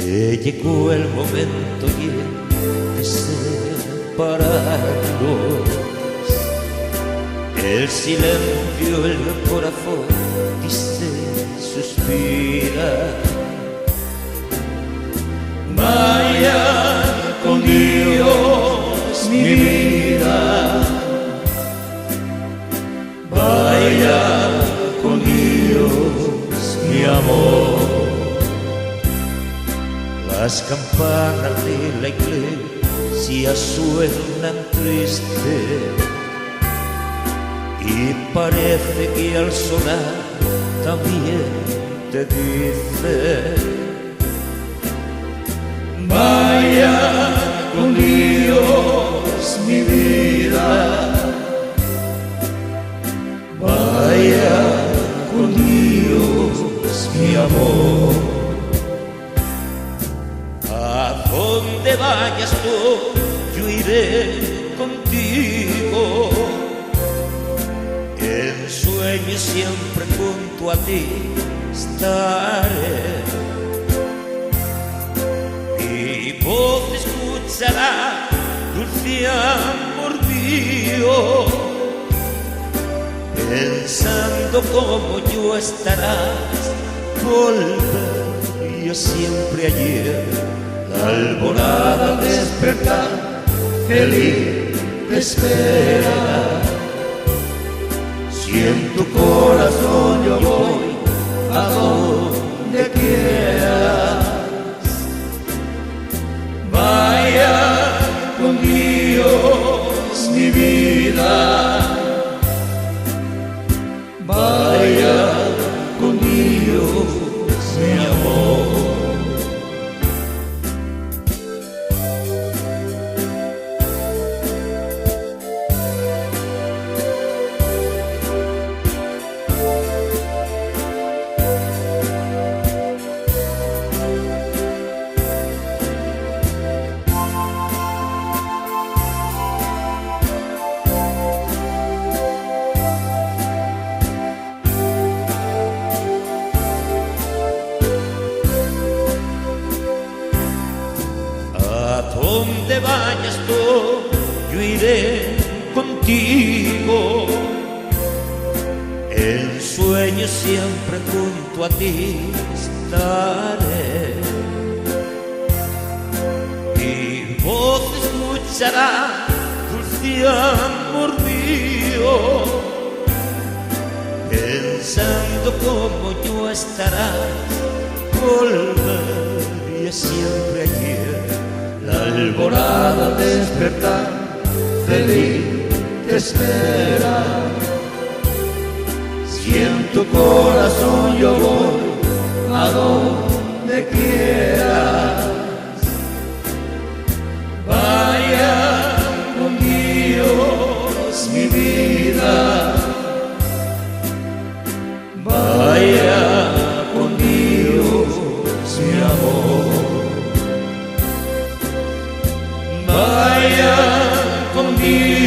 que llegó el momento de separarnos. El silencio, el corazón dice, suspira. Vaya con Dios mi vida, vaya con Dios mi amor. Las campanas de la iglesia suenan triste y parece que al sonar también te dice: vaya con Dios mi vida, vaya con Dios mi amor. A donde vayas tú, yo iré contigo. En sueños siempre junto a ti estaré. Mi voz escuchará, dulce amor mío, pensando como yo estarás. Volvería siempre ayer. La alborada al despertar, feliz te espera. Si en tu corazón yo voy a donde quieras. Vaya con Dios mi vida, vaya con Dios mi amor. Donde vayas tú, yo iré contigo. En sueños siempre junto a ti estaré. Mi voz escuchará, dulce amor mío, pensando como yo estarás. Volvería siempre ayer. La alborada al despertar, feliz te espera. Si en tu corazón yo voy a donde quieras. Vaya con Dios mi vida, vaya con Dios mi amor. Vaya con Dios.